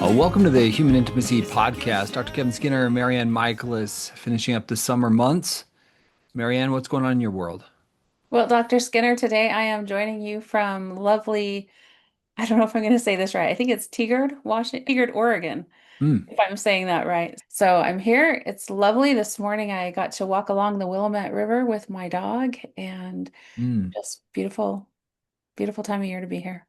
Welcome to the Human Intimacy Podcast. Dr. Kevin Skinner and MaryAnn Michaelis finishing up the summer months. MaryAnn, what's going on in your world? Well, Dr. Skinner, today I am joining you from lovely, I don't know if I'm going to say this right. I think it's Tigard, Oregon, Mm, if I'm saying that right. So I'm here. It's lovely. This morning I got to walk along the Willamette River with my dog and mm. just beautiful, beautiful time of year to be here.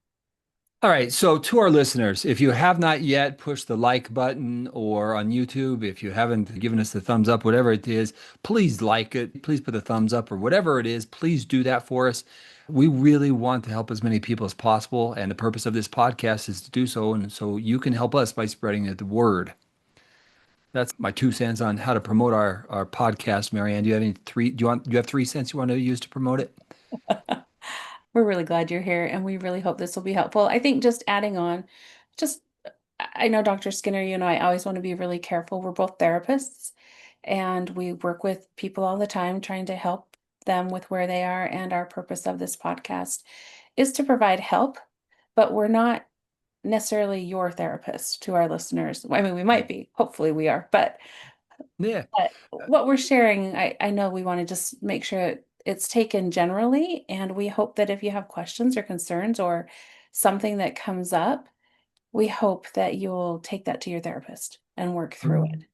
All right, so to our listeners, if you have not yet pushed the like button or on YouTube, if you haven't given us the thumbs up, whatever it is, please like it. Please put the thumbs up or whatever it is. Please do that for us. We really want to help as many people as possible, and the purpose of this podcast is to do so, and so you can help us by spreading the word. That's my 2 cents on how to promote our podcast, MaryAnn. Do you have any three? Do you have 3 cents you want to use to promote it? We're really glad you're here and we really hope this will be helpful. I think just adding on, just I know Dr. Skinner, you and I always want to be really careful. We're both therapists and we work with people all the time trying to help them with where they are. And our purpose of this podcast is to provide help, but we're not necessarily your therapist to our listeners. I mean, we might be, hopefully we are, Yeah. but what we're sharing, I know we want to just make sure it's taken generally. And we hope that if you have questions or concerns or something that comes up, we hope that you'll take that to your therapist and work through it.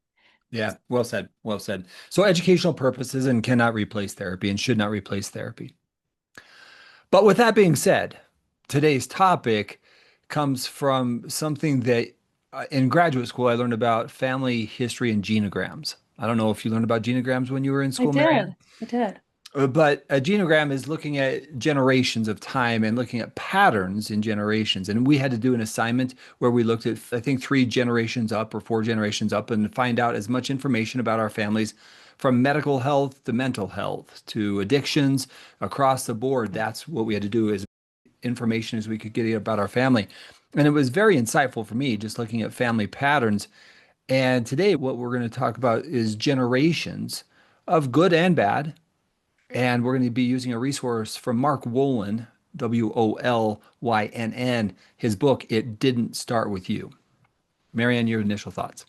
Yeah, well said. Well said. So educational purposes and cannot replace therapy and should not replace therapy. But with that being said, today's topic comes from something that in graduate school I learned about family history and genograms. I don't know if you learned about genograms when you were in I school, Marianne. did. I did. But a genogram is looking at generations of time and looking at patterns in generations. And we had to do an assignment where we looked at, I think, 3 generations up or 4 generations up and find out as much information about our families from medical health to mental health to addictions across the board. That's what we had to do as information as we could get about our family. And it was very insightful for me just looking at family patterns. And today, what we're going to talk about is generations of good and bad, and we're going to be using a resource from Mark Wolynn, Wolynn, his book, It Didn't Start With You. MaryAnn, your initial thoughts.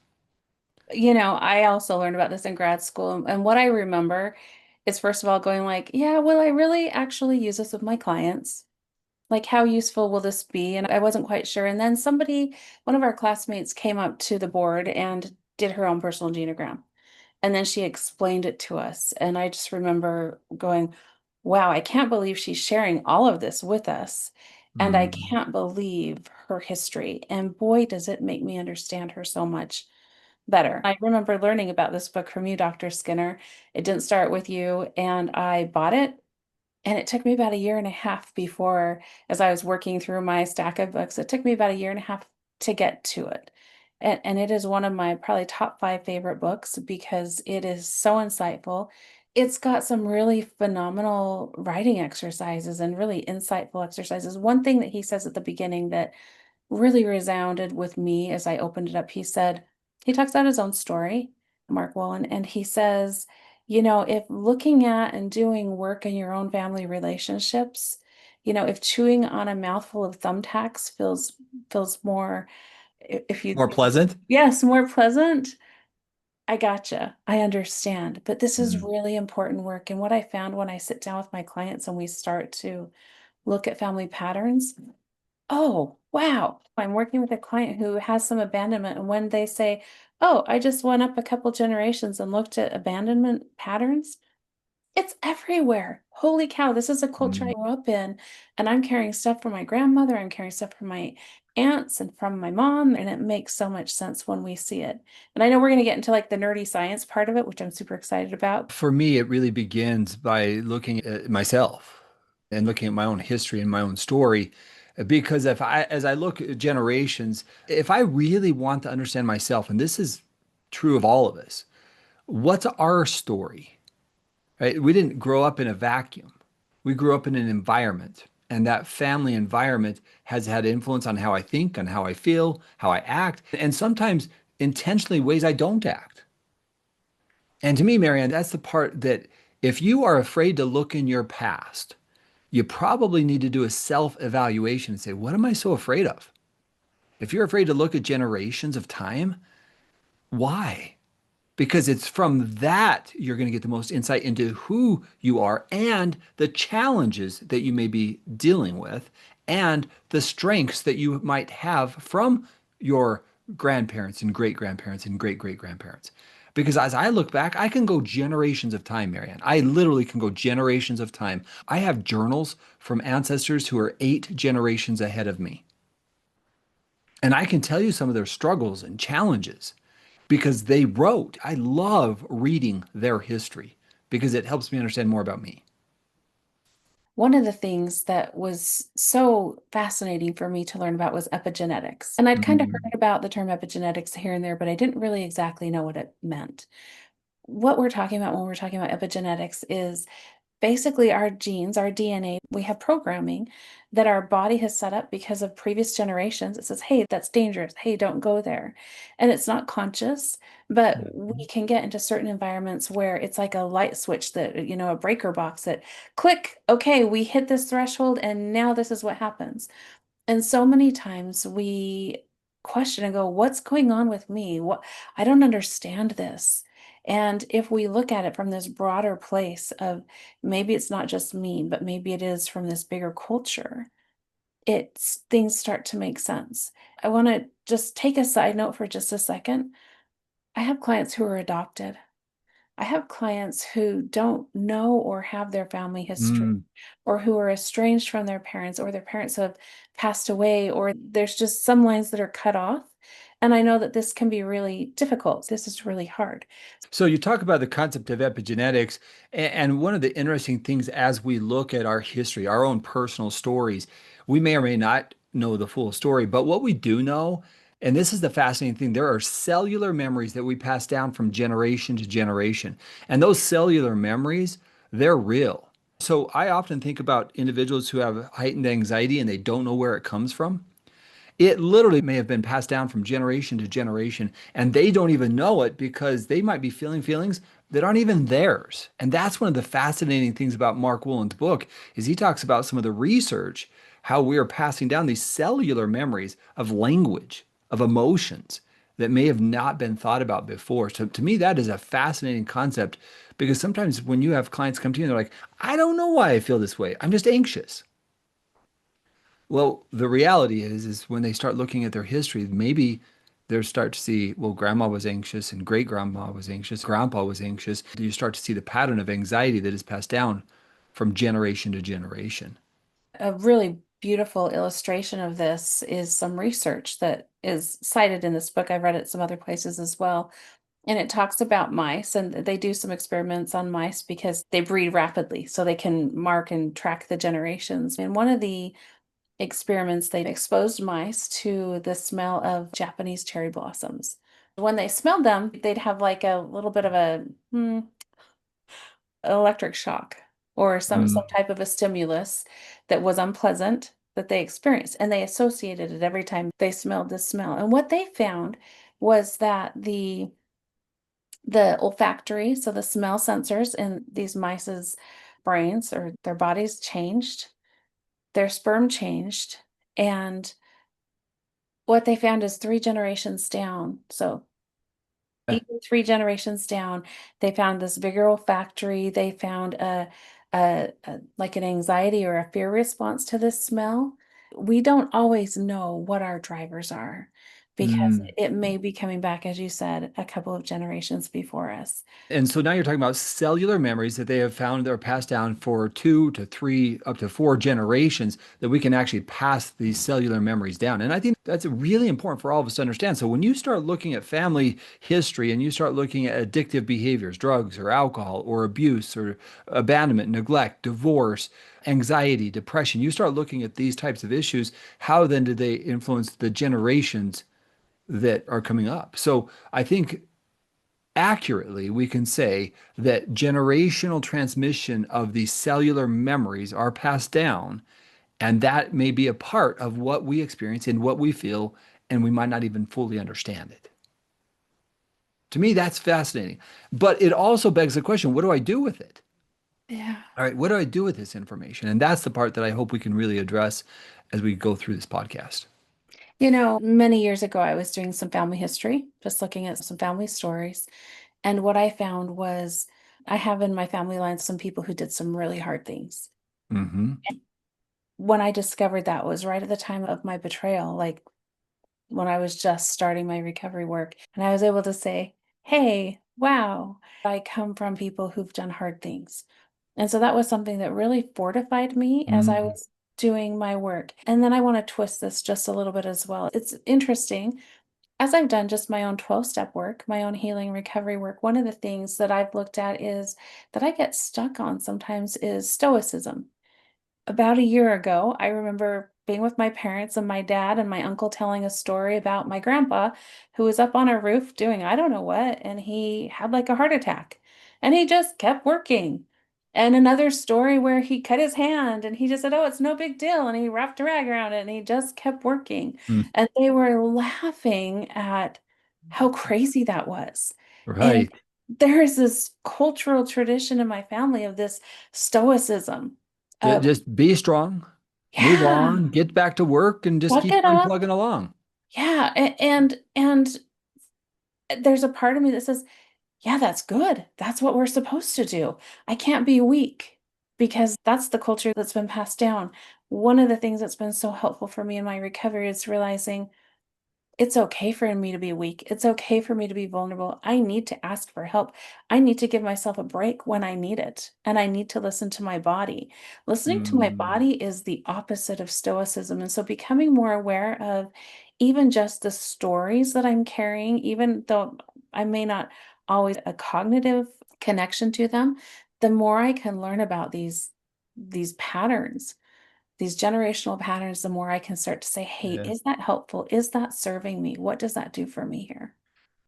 I also learned about this in grad school. And what I remember is, first of all, going like, yeah, will I really actually use this with my clients? Like, how useful will this be? And I wasn't quite sure. And then one of our classmates came up to the board and did her own personal genogram. And then she explained it to us. And I just remember going, wow, I can't believe she's sharing all of this with us. And I Mm, can't believe her history. And boy, does it make me understand her so much better. I remember learning about this book from you, Dr. Skinner. It didn't start with you, and I bought it. And it took me about a year and a half before, as I was working through my stack of books, it took me about a year and a half to get to it. And it is one of my probably top 5 favorite books because it is so insightful. It's got some really phenomenal writing exercises and really insightful exercises. One thing that he says at the beginning that really resounded with me as I opened it up. He talks about his own story, Mark Wolynn, and he says, if looking at and doing work in your own family relationships, if chewing on a mouthful of thumbtacks feels more, if you, more pleasant? yes, more pleasant. I gotcha. I understand. But this is Mm, really important work. And what I found when I sit down with my clients and we start to look at family patterns, oh, wow. I'm working with a client who has some abandonment. And when they say, oh, I just went up a couple generations and looked at abandonment patterns, it's everywhere. Holy cow, this is a culture I mm. grew up in. And I'm carrying stuff from my grandmother, I'm carrying stuff from my aunts and from my mom. And it makes so much sense when we see it. And I know we're going to get into like the nerdy science part of it, which I'm super excited about. For me, it really begins by looking at myself and looking at my own history and my own story. Because as I look at generations, if I really want to understand myself, and this is true of all of us, what's our story? Right? We didn't grow up in a vacuum. We grew up in an environment, and that family environment has had influence on how I think, on how I feel, how I act, and sometimes intentionally ways I don't act. And to me, Marianne, that's the part that if you are afraid to look in your past, you probably need to do a self-evaluation and say, what am I so afraid of? If you're afraid to look at generations of time, why? Because it's from that you're going to get the most insight into who you are and the challenges that you may be dealing with and the strengths that you might have from your grandparents and great grandparents and great great grandparents. Because as I look back, I can go generations of time, Marianne. I literally can go generations of time. I have journals from ancestors who are 8 generations ahead of me. And I can tell you some of their struggles and challenges because they wrote. I love reading their history because it helps me understand more about me. One of the things that was so fascinating for me to learn about was epigenetics. And I'd kind of Mm. heard about the term epigenetics here and there, but I didn't really exactly know what it meant. What we're talking about when we're talking about epigenetics is basically our genes, our DNA, we have programming that our body has set up because of previous generations. It says, hey, that's dangerous. Hey, don't go there. And it's not conscious, but we Mhm. can get into certain environments where it's like a light switch that, a breaker box that click, okay, we hit this threshold and now this is what happens. And so many times we question and go, what's going on with me? What I don't understand this. And if we look at it from this broader place of maybe it's not just me, but maybe it is from this bigger culture, it's things start to make sense. I want to just take a side note for just a second. I have clients who are adopted. I have clients who don't know or have their family history, Mm. or who are estranged from their parents, or their parents have passed away, or there's just some lines that are cut off. And I know that this can be really difficult. This is really hard. So you talk about the concept of epigenetics, and one of the interesting things as we look at our history, our own personal stories, we may or may not know the full story, but what we do know, and this is the fascinating thing, there are cellular memories that we pass down from generation to generation. And those cellular memories, they're real. So I often think about individuals who have heightened anxiety and they don't know where it comes from. It literally may have been passed down from generation to generation, and they don't even know it because they might be feeling feelings that aren't even theirs. And that's one of the fascinating things about Mark Wolynn's book is he talks about some of the research, how we are passing down these cellular memories of language, of emotions that may have not been thought about before. So to me, that is a fascinating concept because sometimes when you have clients come to you and they're like, I don't know why I feel this way. I'm just anxious. Well, the reality is when they start looking at their history, maybe they'll start to see, well, grandma was anxious and great grandma was anxious, grandpa was anxious. You start to see the pattern of anxiety that is passed down from generation to generation. A really beautiful illustration of this is some research that is cited in this book. I've read it some other places as well. And it talks about mice, and they do some experiments on mice because they breed rapidly, so they can mark and track the generations. And one of the experiments, they exposed mice to the smell of Japanese cherry blossoms. When they smelled them, they'd have like a little bit of a electric shock or some Mm. type of a stimulus that was unpleasant that they experienced, and they associated it every time they smelled this smell. And what they found was that the olfactory, so the smell sensors in these mice's brains or their bodies changed, their sperm changed, and what they found is 3 generations down. So Eh, even 3 generations down, they found this bigger olfactory. They found like an anxiety or a fear response to this smell. We don't always know what our drivers are because mm. it may be coming back, as you said, a couple of generations before us. And so now you're talking about cellular memories that they have found that are passed down for 2 to 3, up to 4 generations, that we can actually pass these cellular memories down. And I think that's really important for all of us to understand. So when you start looking at family history and you start looking at addictive behaviors, drugs or alcohol or abuse or abandonment, neglect, divorce, anxiety, depression, you start looking at these types of issues, how then do they influence the generations that are coming up? So I think accurately, we can say that generational transmission of these cellular memories are passed down, and that may be a part of what we experience and what we feel, and we might not even fully understand it. To me, that's fascinating. But it also begs the question, what do I do with it? Yeah. All right, what do I do with this information? And that's the part that I hope we can really address as we go through this podcast. Many years ago, I was doing some family history, just looking at some family stories. And what I found was I have in my family line some people who did some really hard things. Hmm. When I discovered that was right at the time of my betrayal, like when I was just starting my recovery work. And I was able to say, hey, wow, I come from people who've done hard things. And so that was something that really fortified me as I Hmm. was doing my work. And then I want to twist this just a little bit as well. It's interesting. As I've done just my own 12-step work, my own healing recovery work, one of the things that I've looked at is that I get stuck on sometimes is stoicism. About a year ago, I remember being with my parents and my dad and my uncle telling a story about my grandpa who was up on a roof doing I don't know what, and he had like a heart attack and he just kept working. And another story where he cut his hand and he just said, oh, it's no big deal. And he wrapped a rag around it and he just kept working. And they were laughing at how crazy that was. And Right. there is this cultural tradition in my family of this stoicism of Just be strong, move yeah, on, get back to work, and just suck keep it on up. plugging along. Yeah, and there's a part of me that says, yeah, that's good. That's what we're supposed to do. I can't be weak because that's the culture that's been passed down. One of the things that's been so helpful for me in my recovery is realizing it's okay for me to be weak. It's okay for me to be vulnerable. I need to ask for help. I need to give myself a break when I need it. And I need to listen to my body. Listening to my Mm. body is the opposite of stoicism. And so becoming more aware of even just the stories that I'm carrying, even though I may not always a cognitive connection to them, the more I can learn about these patterns, these generational patterns, the more I can start to say, hey, Yeah. is that helpful? Is that serving me? What does that do for me here?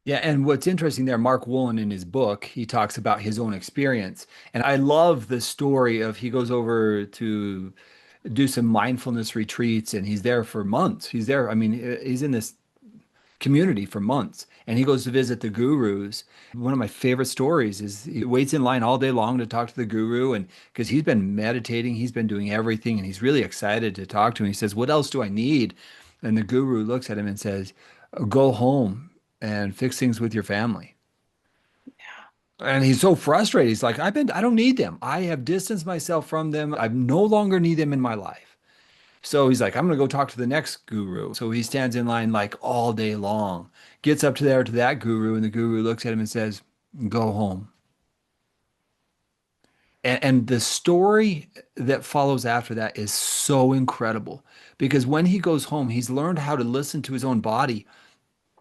Yeah, and what's interesting there, Mark Wolynn in his book, he talks about his own experience. And I love the story of he goes over to do some mindfulness retreats and he's there for months. He's there, I mean, he's in this community for months and he goes to visit the gurus. One of my favorite stories is he waits in line all day long to talk to the guru and because he's been meditating, he's been doing everything and he's really excited to talk to him. He says, "What else do I need?" And the guru looks at him and says, "Go home and fix things with your family." And he's so frustrated. He's like, I don't need them. I have distanced myself from them. I no longer need them in my life. So he's like, I'm gonna go talk to the next guru. So he stands in line like all day long, gets up to there to that guru, and the guru looks at him and says, "Go home." And the story that follows after that is so incredible because when he goes home, he's learned how to listen to his own body.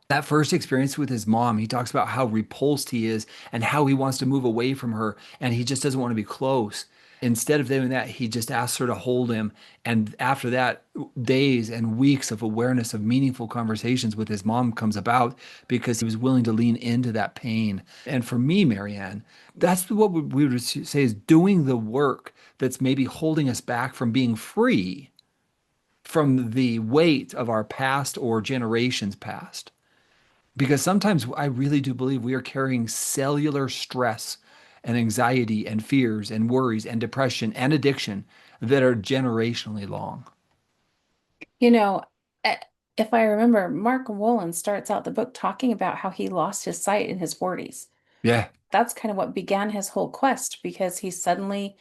That first experience with his mom, he talks about how repulsed he is and how he wants to move away from her and he just doesn't want to be close. Instead of doing that, he just asks her to hold him. And after that, days and weeks of awareness of meaningful conversations with his mom comes about because he was willing to lean into that pain. And for me, MaryAnn, that's what we would say is doing the work that's maybe holding us back from being free from the weight of our past or generations past. Because sometimes I really do believe we are carrying cellular stress and anxiety and fears and worries and depression and addiction that are generationally long. You know, eh, if I remember, Mark Wolynn starts out the book talking about how he lost his sight in his 40s. Yeah, That's kind of what began his whole quest because he suddenly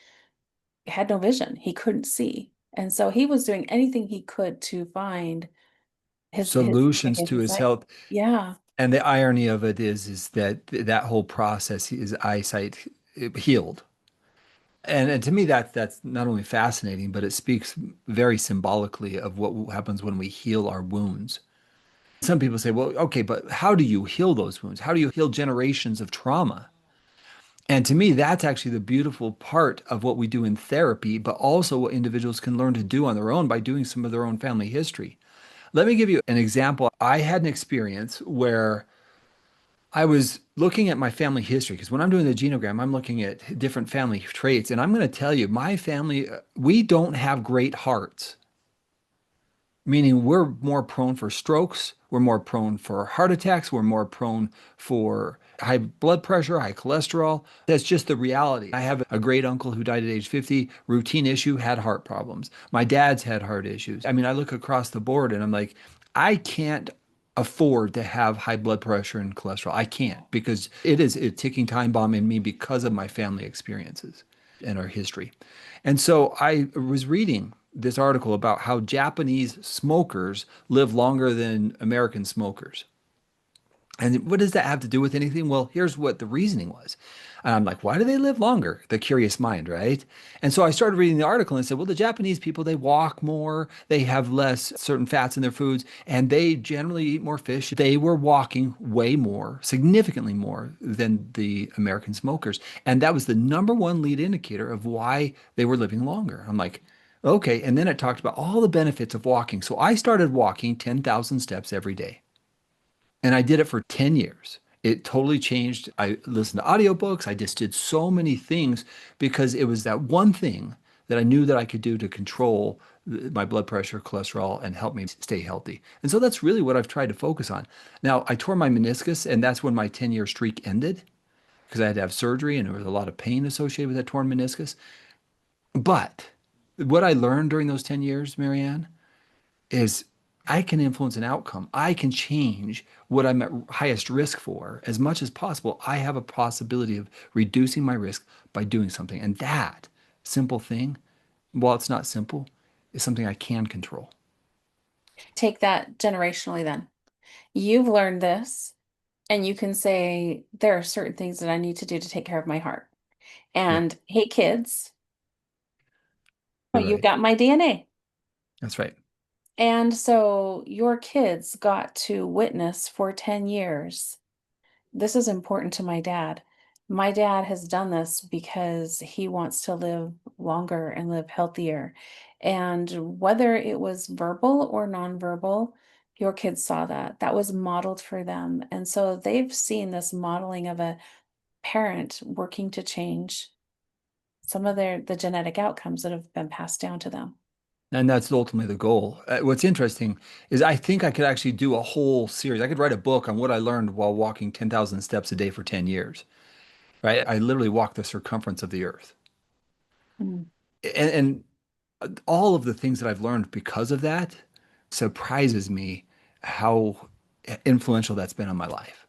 had no vision. He couldn't see. And so he was doing anything he could to find his solutions again to his his sight. health. Yeah. And the irony of it is that that whole process, his eyesight healed. And to me, that's not only fascinating, but it speaks very symbolically of what happens when we heal our wounds. Some people say, well, okay, but how do you heal those wounds? How do you heal generations of trauma? And to me, that's actually the beautiful part of what we do in therapy, but also what individuals can learn to do on their own by doing some of their own family history. Let me give you an example. I had an experience where I was looking at my family history because when I'm doing the genogram, I'm looking at different family traits. And I'm going to tell you, my family, we don't have great hearts, meaning we're more prone for strokes, we're more prone for heart attacks, we're more prone for high blood pressure, high cholesterol. That's just the reality. I have a great uncle who died at age 50, routine issue, had heart problems. My dad's had heart issues. I mean, I look across the board and I'm like, I can't afford to have high blood pressure and cholesterol. I can't because it is a ticking time bomb in me because of my family experiences and our history. And so I was reading this article about how Japanese smokers live longer than American smokers. And what does that have to do with anything? Well, here's what the reasoning was. And I'm like, why do they live longer? The curious mind, right? And so I started reading the article and said, well, the Japanese people, they walk more, they have less certain fats in their foods, and they generally eat more fish. They were walking way more, significantly more than the American smokers. And that was the number one lead indicator of why they were living longer. I'm like, okay. And then it talked about all the benefits of walking. So I started walking 10,000 steps every day. And I did it for 10 years. It totally changed. I listened to audiobooks. I just did so many things because it was that one thing that I knew that I could do to control my blood pressure, cholesterol, and help me stay healthy. And so that's really what I've tried to focus on. Now, I tore my meniscus, and that's when my 10-year streak ended because I had to have surgery and there was a lot of pain associated with that torn meniscus. But what I learned during those 10 years, MaryAnn, is I can influence an outcome. I can change what I'm at highest risk for as much as possible. I have a possibility of reducing my risk by doing something. And that simple thing, while it's not simple, is something I can control. Take that generationally then. You've learned this, and you can say, there are certain things that I need to do to take care of my heart. Yep, And hey, kids, you're you've right. got my DNA. That's right. And so your kids got to witness for 10 years. This is important to my dad. My dad has done this because he wants to live longer and live healthier. And whether it was verbal or nonverbal, your kids saw that. That was modeled for them. And so they've seen this modeling of a parent working to change some of the genetic outcomes that have been passed down to them. And that's ultimately the goal. What's interesting is I think I could actually do a whole series. I could write a book on what I learned while walking 10,000 steps a day for 10 years, right? I literally walked the circumference of the earth. Mm, And all of the things that I've learned because of that surprises me how influential that's been on my life.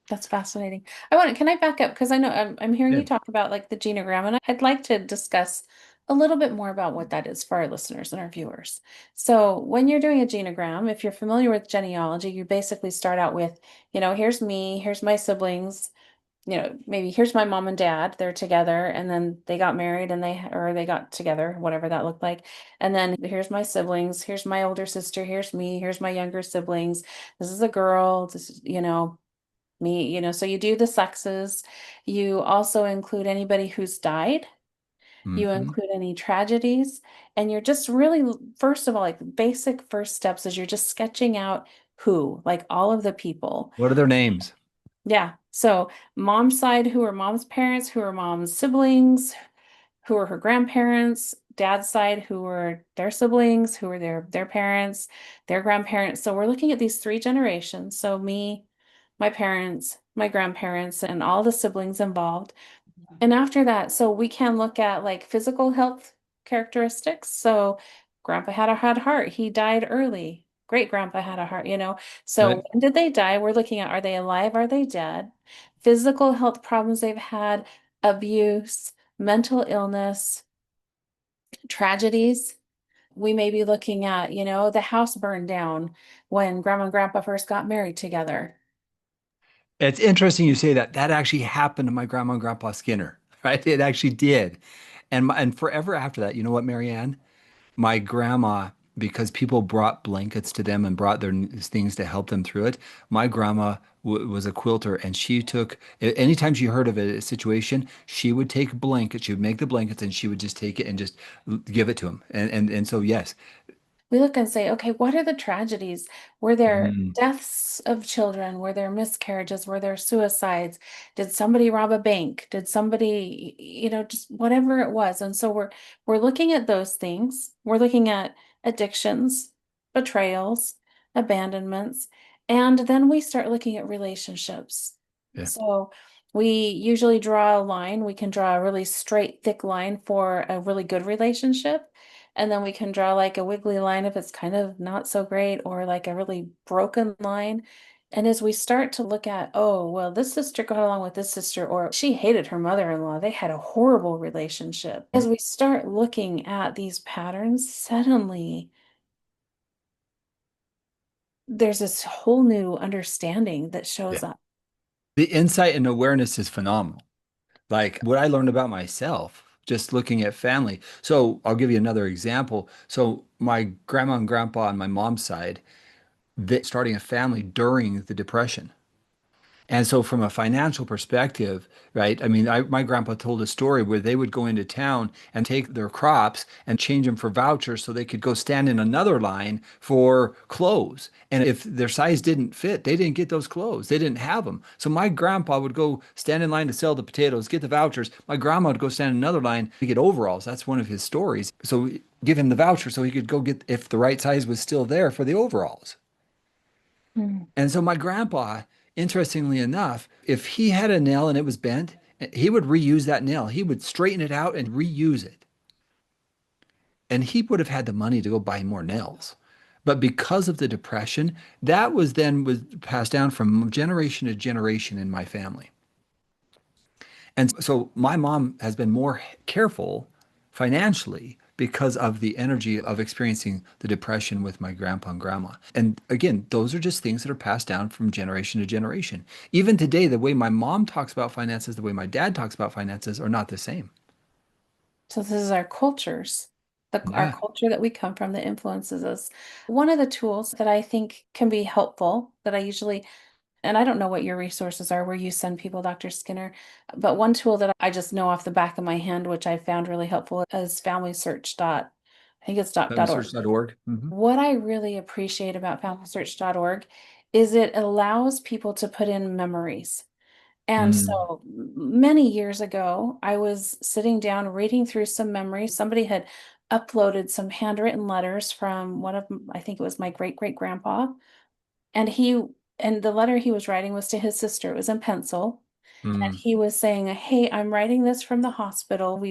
that's fascinating. Can I back up? Because I know I'm hearing Yeah. you talk about like the genogram, and I'd like to discuss a little bit more about what that is for our listeners and our viewers. So when you're doing a genogram, if you're familiar with genealogy, you basically start out with, here's me, here's my siblings, maybe here's my mom and dad, they're together, and then they got married and they got together, whatever that looked like. And then here's my siblings, here's my older sister, here's me, here's my younger siblings. This is a girl, this is, me, so you do the sexes. You also include anybody who's died. You Hmm. include any tragedies. And you're just really, first of all, like basic first steps is you're just sketching out who, like all of the people. What are their names? Yeah. So mom's side, who are mom's parents, who are mom's siblings, who are her grandparents, dad's side, who are their siblings, who are their parents, their grandparents. So we're looking at these three generations. So me, my parents, my grandparents, and all the siblings involved. And after that, so we can look at like physical health characteristics. So grandpa had a hard heart. He died early. Great grandpa had a heart. So Right. when did they die? We're looking at, are they alive? Are they dead? Physical health problems they've had, abuse, mental illness, tragedies. We may be looking at, the house burned down when grandma and grandpa first got married together. It's interesting you say that. That actually happened to my grandma and grandpa Skinner, right? It actually did. And forever after that, you know what, MaryAnn? My grandma, because people brought blankets to them and brought their things to help them through it, my grandma w was a quilter and she took, anytime she heard of a situation, she would take blankets, she would make the blankets and she would just take it and just give it to them. And so, yes. We look and say, okay, what are the tragedies? Were there Mm, deaths of children? Were there miscarriages? Were there suicides? Did somebody rob a bank? Did somebody, just whatever it was. And so we're looking at those things. We're looking at addictions, betrayals, abandonments, and then we start looking at relationships. yeah. So we usually draw a line. We can draw a really straight, thick line for a really good relationship. And then we can draw like a wiggly line if it's kind of not so great, or like a really broken line. And as we start to look at, oh, well, this sister got along with this sister, or she hated her mother-in-law, they had a horrible relationship. As we start looking at these patterns, suddenly there's this whole new understanding that Yeah. shows up. The insight and awareness is phenomenal. Like what I learned about myself just looking at family. So I'll give you another example. So my grandma and grandpa on my mom's side, they starting a family during the Depression. And so, from a financial perspective, right? I mean, my grandpa told a story where they would go into town and take their crops and change them for vouchers so they could go stand in another line for clothes. And if their size didn't fit, they didn't get those clothes. They didn't have them. So, my grandpa would go stand in line to sell the potatoes, get the vouchers. My grandma would go stand in another line to get overalls. That's one of his stories. So, give him the voucher so he could go get, if the right size was still there, for the overalls. Mm. And so my grandpa, interestingly enough, if he had a nail and it was bent, he would reuse that nail. He would straighten it out and reuse it. And he would have had the money to go buy more nails. But because of the depression, that was passed down from generation to generation in my family. And so my mom has been more careful financially because of the energy of experiencing the depression with my grandpa and grandma. And again, those are just things that are passed down from generation to generation. Even today, the way my mom talks about finances, the way my dad talks about finances are not the same. So this is our cultures, our Yeah. culture that we come from that influences us. One of the tools that I think can be helpful that I usually, and I don't know what your resources are where you send people Dr. Skinner, but one tool that I just know off the back of my hand, which I found really helpful, is family search dot, I think it's dot org. Search.org. Hmm. What I really appreciate about familysearch.org is it allows people to put in memories. And Mm, so many years ago, I was sitting down reading through some memories. Somebody had uploaded some handwritten letters from one of, I think it was my great great grandpa. And and the letter he was writing was to his sister. It was in pencil. And mm, he was saying, hey, I'm writing this from the hospital.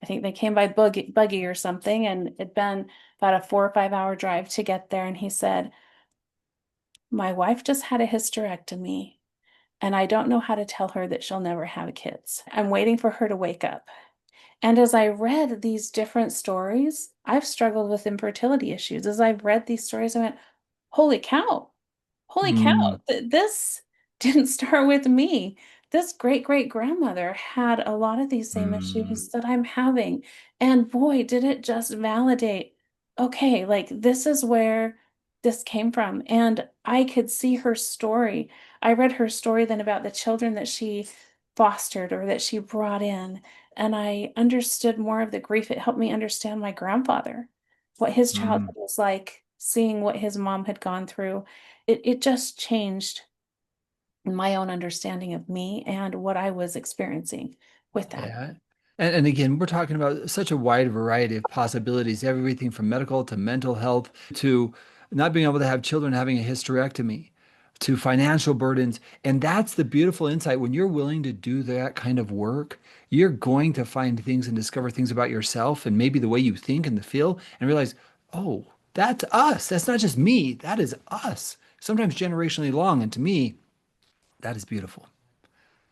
I think they came by buggy or something, and it'd been about a 4 or 5 hour drive to get there. And he said, my wife just had a hysterectomy. And I don't know how to tell her that she'll never have kids. I'm waiting for her to wake up. And as I read these different stories, I've struggled with infertility issues. As I've read these stories, I went, holy cow, holy cow, mm, this didn't start with me. This great great grandmother had a lot of these same mm. issues that I'm having. And boy, did it just validate, okay, like this is where this came from. And I could see her story. I read her story then about the children that she fostered or that she brought in. And I understood more of the grief. It helped me understand my grandfather, what his Mm. childhood was like, seeing what his mom had gone through. It just changed my own understanding of me and what I was experiencing with that. Yeah. And again, we're talking about such a wide variety of possibilities, everything from medical to mental health to not being able to have children having a hysterectomy to financial burdens. And that's the beautiful insight. When you're willing to do that kind of work, you're going to find things and discover things about yourself and maybe the way you think and the feel and realize, oh, that's us. That's not just me. That is us. Sometimes generationally long. And to me, that is beautiful.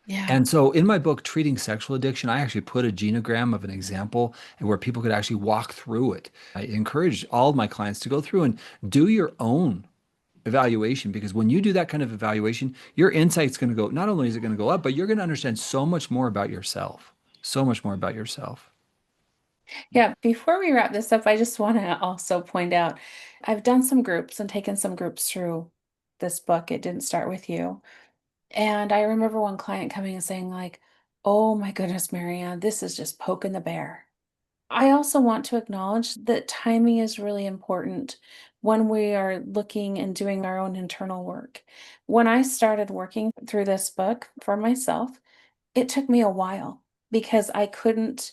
Yeah. And so in my book, Treating Sexual Addiction, I actually put a genogram of an example and where people could actually walk through it. I encourage all of my clients to go through and do your own evaluation because when you do that kind of evaluation, your insight's going to go, not only is it going to go up, but you're going to understand so much more about yourself. So much more about yourself. Yeah. Before we wrap this up, I just want to also point out I've done some groups and taken some groups through this book. It didn't start with you. And I remember one client coming and saying, like, oh my goodness, MaryAnn, this is just poking the bear. I also want to acknowledge that timing is really important when we are looking and doing our own internal work. When I started working through this book for myself, it took me a while because I couldn't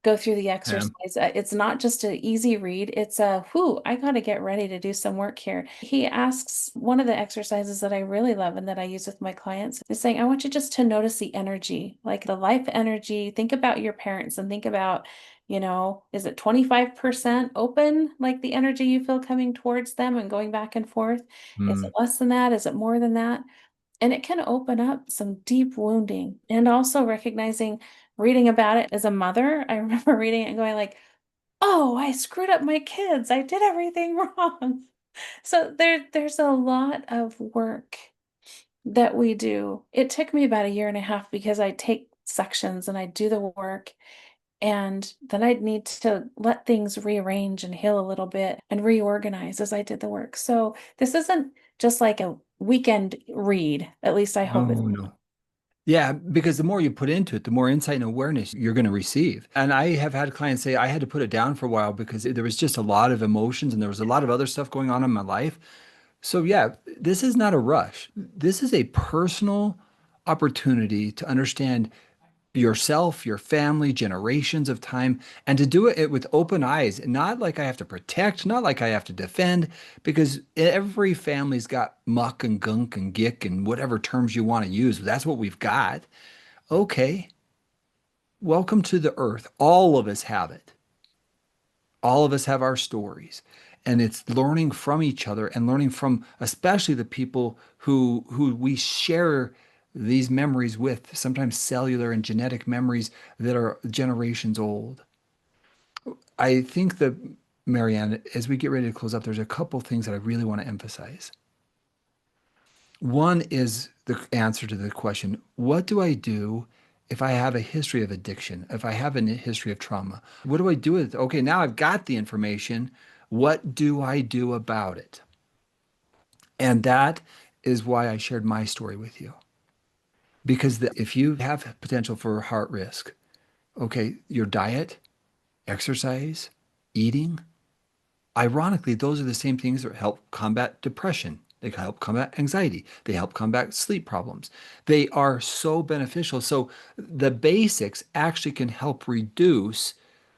go through the Yeah. exercise. It's not just an easy read. It's a, whoo, I got to get ready to do some work here. He asks one of the exercises that I really love and that I use with my clients is saying, I want you just to notice the energy, like the life energy. Think about your parents and think about, is it 25% open, like the energy you feel coming towards them and going back and forth? Is it Mm. less than that? Is it more than that? And it can open up some deep wounding and also recognizing reading about it as a mother. I remember reading it and going like, oh, I screwed up my kids. I did everything wrong. So there's a lot of work that we do. It took me about a year and a half because I take sections and I do the work and then I'd need to let things rearrange and heal a little bit and reorganize as I did the work. So this isn't just like a weekend read. At least I hope it's. No, no. Yeah, because the more you put into it, the more insight and awareness you're going to receive. And I have had clients say I had to put it down for a while because there was just a lot of emotions and there was a lot of other stuff going on in my life. So, yeah, this is not a rush. This is a personal opportunity to understand yourself, your family, generations of time, and to do it with open eyes, not like I have to protect, not like I have to defend, because every family's got muck and gunk and gick and whatever terms you want to use. That's what we've got. Okay, welcome to the earth. All of us have it. All of us have our stories. And it's learning from each other and learning from especially the people who we share these memories with, sometimes cellular and genetic memories that are generations old. I think that, MaryAnn, as we get ready to close up, there's a couple things that I really want to emphasize. One is the answer to the question, what do I do if I have a history of addiction, if I have a history of trauma? What do I do with it? Okay, now I've got the information. What do I do about it? And that is why I shared my story with you. Because if you have potential for heart risk, okay, your diet, exercise, eating, ironically, those are the same things that help combat depression. They help combat anxiety. They help combat sleep problems. They are so beneficial. So the basics actually can help reduce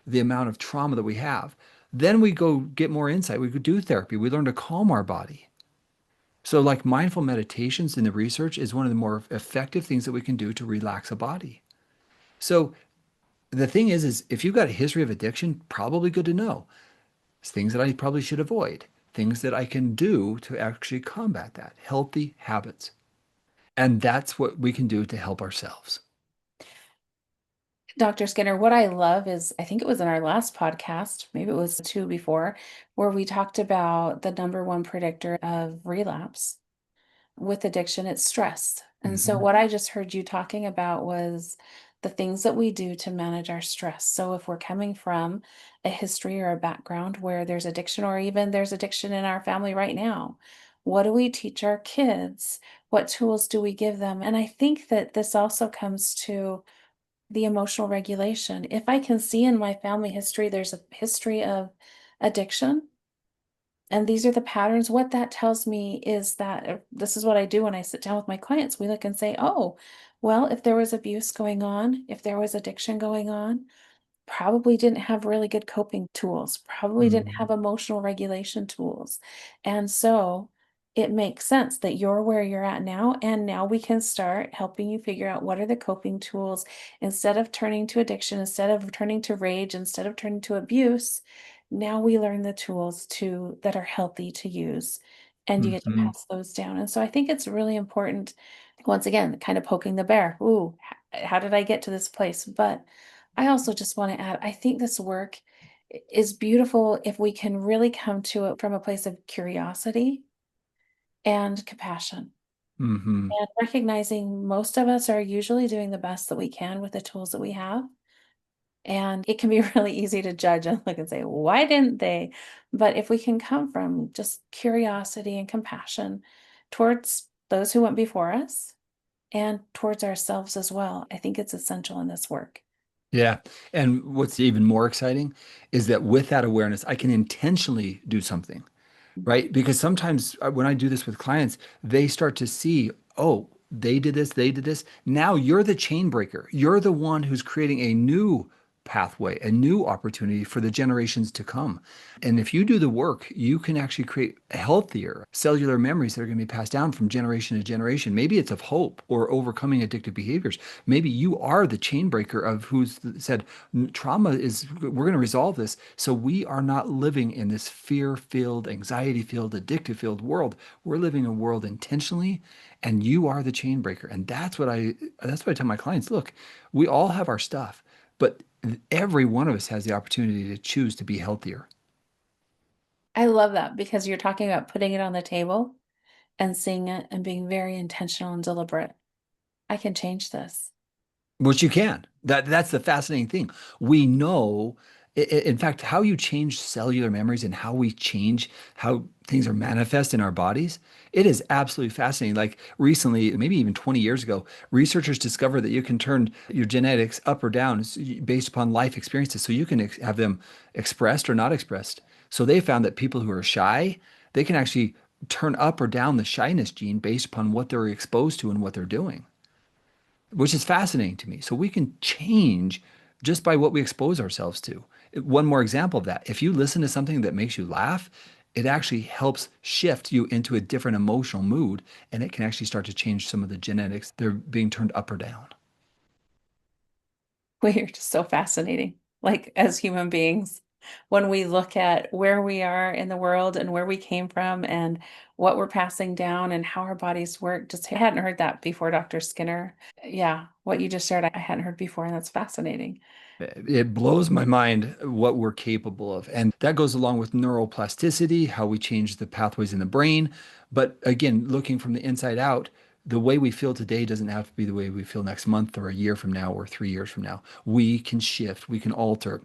the amount of trauma that we have. Then we go get more insight. We could do therapy. We learn to calm our body. So, like mindful meditations in the research is one of the more effective things that we can do to relax a body. So the thing is if you've got a history of addiction, probably good to know. It's things that I probably should avoid, things that I can do to actually combat that, healthy habits. And that's what we can do to help ourselves. Dr. Skinner, what I love is, I think it was in our last podcast, maybe it was two before, where we talked about the number one predictor of relapse with addiction, it's stress. And so, Mhm. what I just heard you talking about was the things that we do to manage our stress. So, if we're coming from a history or a background where there's addiction, or even there's addiction in our family right now, what do we teach our kids? What tools do we give them? And I think that this also comes to the emotional regulation. If I can see in my family history, there's a history of addiction, and these are the patterns, what that tells me is that this is what I do when I sit down with my clients. We look and say, oh, well, if there was abuse going on, if there was addiction going on, probably didn't have really good coping tools, probably didn't Mhm. have emotional regulation tools. And so it makes sense that you're where you're at now. And now we can start helping you figure out what are the coping tools instead of turning to addiction, instead of turning to rage, instead of turning to abuse. Now we learn the tools to that are healthy to use and you get to Mhm. pass those down. And so I think it's really important, once again, kind of poking the bear. Ooh, how did I get to this place? But I also just want to add, I think this work is beautiful if we can really come to it from a place of curiosity and compassion. Mhm. And recognizing most of us are usually doing the best that we can with the tools that we have. And it can be really easy to judge and look and say, why didn't they? But if we can come from just curiosity and compassion towards those who went before us and towards ourselves as well, I think it's essential in this work. Yeah. And what's even more exciting is that with that awareness, I can intentionally do something, right? Because sometimes when I do this with clients, they start to see, oh, they did this, they did this. Now you're the chain breaker. You're the one who's creating a new pathway, a new opportunity for the generations to come. And if you do the work, you can actually create healthier cellular memories that are going to be passed down from generation to generation. Maybe it's of hope or overcoming addictive behaviors. Maybe you are the chain breaker of who's said trauma is, we're going to resolve this. So we are not living in this fear-filled, anxiety-filled, addictive-filled world. We're living a world intentionally, and you are the chain breaker. And that's what I tell my clients. Look, we all have our stuff, but every one of us has the opportunity to choose to be healthier. I love that because you're talking about putting it on the table and seeing it and being very intentional and deliberate. I can change this. Which you can. That's the fascinating thing. We know, in fact, how you change cellular memories and how we change how things are manifest in our bodies. It is absolutely fascinating. Like recently, maybe even 20 years ago, researchers discovered that you can turn your genetics up or down based upon life experiences. So you can have them expressed or not expressed. So they found that people who are shy, they can actually turn up or down the shyness gene based upon what they're exposed to and what they're doing, which is fascinating to me. So we can change just by what we expose ourselves to. One more example of that. If you listen to something that makes you laugh, it actually helps shift you into a different emotional mood, and it can actually start to change some of the genetics. They're being turned up or down. We're just so fascinating, like as human beings, when we look at where we are in the world and where we came from and what we're passing down and how our bodies work. Just I hadn't heard that before, Dr. Skinner. Yeah, what you just shared, I hadn't heard before, and that's fascinating. It blows my mind what we're capable of. And that goes along with neuroplasticity, how we change the pathways in the brain. But again, looking from the inside out, the way we feel today doesn't have to be the way we feel next month or a year from now or 3 years from now. We can shift, we can alter.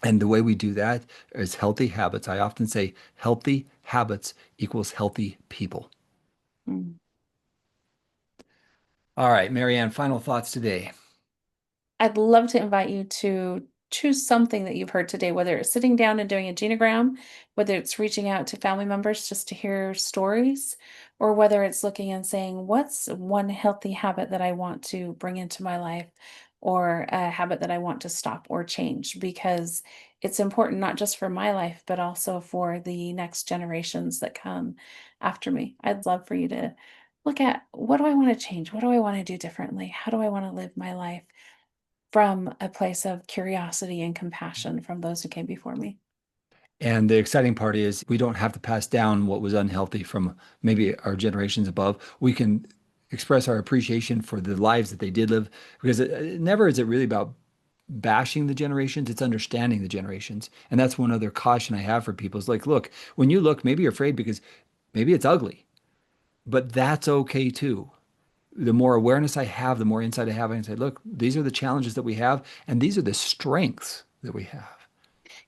And the way we do that is healthy habits. I often say healthy habits equals healthy people. Mm. All right, Marianne, final thoughts today. I'd love to invite you to choose something that you've heard today, whether it's sitting down and doing a genogram, whether it's reaching out to family members just to hear stories, or whether it's looking and saying, what's one healthy habit that I want to bring into my life, or a habit that I want to stop or change, because it's important not just for my life, but also for the next generations that come after me. I'd love for you to look at, what do I want to change? What do I want to do differently? How do I want to live my life from a place of curiosity and compassion from those who came before me? And the exciting part is we don't have to pass down what was unhealthy from maybe our generations above. We can express our appreciation for the lives that they did live, because never is it really about bashing the generations, it's understanding the generations. And that's one other caution I have for people is like, look, when you look, maybe you're afraid because maybe it's ugly, but that's okay too. The more awareness I have, the more insight I have, I can say, look, these are the challenges that we have, and these are the strengths that we have.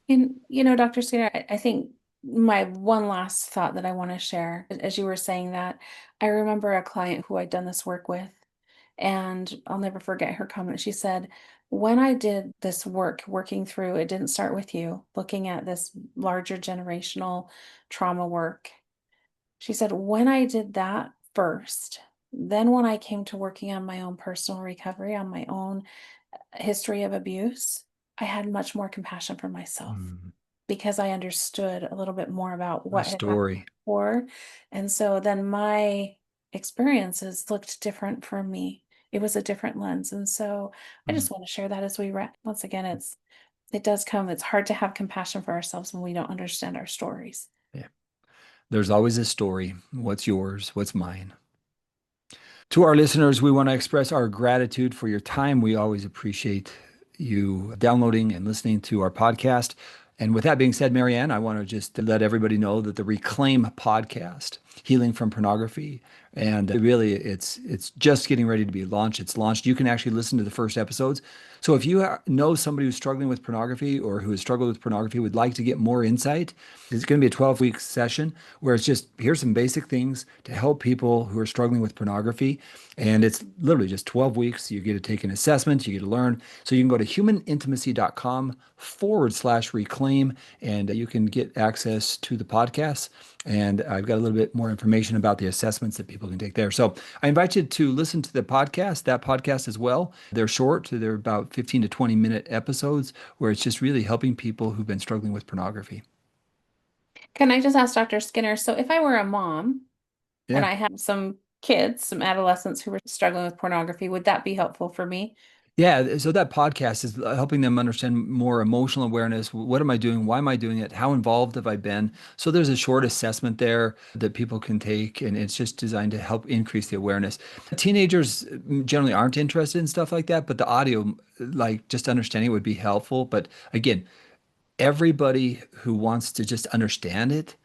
And, Dr. Skinner, I think my one last thought that I want to share, as you were saying that, I remember a client who I'd done this work with, and I'll never forget her comment. She said, when I did this work, working through, it didn't start with you, looking at this larger generational trauma work. She said, when I did that first, then when I came to working on my own personal recovery, on my own history of abuse, I had much more compassion for myself Mm, because I understood a little bit more about a what had happened story. before. And so then my experiences looked different for me. It was a different lens. And so I Mm, just want to share that as we wrap. Once again, it's hard to have compassion for ourselves when we don't understand our stories. yeah. There's always a story. What's yours? What's mine? To our listeners, we want to express our gratitude for your time. We always appreciate you downloading and listening to our podcast. And with that being said, Marianne, I want to just let everybody know that the Reclaim podcast, Healing from Pornography, and really it's just getting ready to be launched. It's launched. You can actually listen to the first episodes. So if you know somebody who's struggling with pornography or who has struggled with pornography, would like to get more insight, it's going to be a 12-week session where it's just here's some basic things to help people who are struggling with pornography. And it's literally just 12 weeks. You get to take an assessment, you get to learn. So you can go to humanintimacy.com/reclaim, and you can get access to the podcast. And I've got a little bit more information about the assessments that people can take there. So I invite you to listen to that podcast as well. They're short, they're about 15 to 20-minute episodes where it's just really helping people who've been struggling with pornography. Can I just ask Dr. Skinner, so if I were a mom and Yeah. I had some kids, some adolescents who were struggling with pornography, would that be helpful for me? Yeah, so that podcast is helping them understand more emotional awareness. What am I doing? Why am I doing it? How involved have I been? So there's a short assessment there that people can take, and it's just designed to help increase the awareness. Teenagers generally aren't interested in stuff like that, but the audio, like just understanding it would be helpful. But again, everybody who wants to just understand it,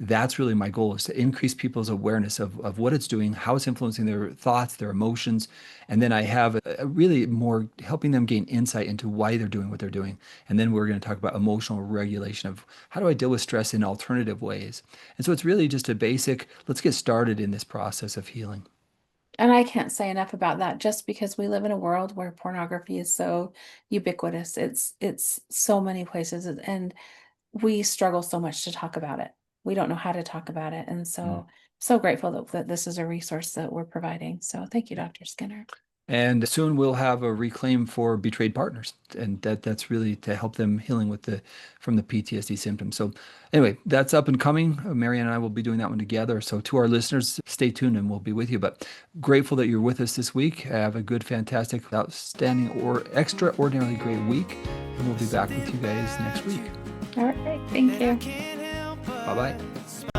that's really my goal, is to increase people's awareness of what it's doing, how it's influencing their thoughts, their emotions. And then I have a really more helping them gain insight into why they're doing what they're doing. And then we're going to talk about emotional regulation of how do I deal with stress in alternative ways. And so it's really just a basic, let's get started in this process of healing. And I can't say enough about that just because we live in a world where pornography is so ubiquitous. It's so many places and we struggle so much to talk about it. We don't know how to talk about it. And Mm. so grateful that this is a resource that we're providing. So thank you, Dr. Skinner. And soon we'll have a reclaim for betrayed partners, and that's really to help them healing with the from the PTSD symptoms. So anyway, that's up and coming. MaryAnn and I will be doing that one together. So to our listeners, stay tuned, and we'll be with you. But grateful that you're with us this week. Have a good, fantastic, outstanding, or extraordinarily great week, and we'll be back with you guys next week. All right. Thank you. Bye bye.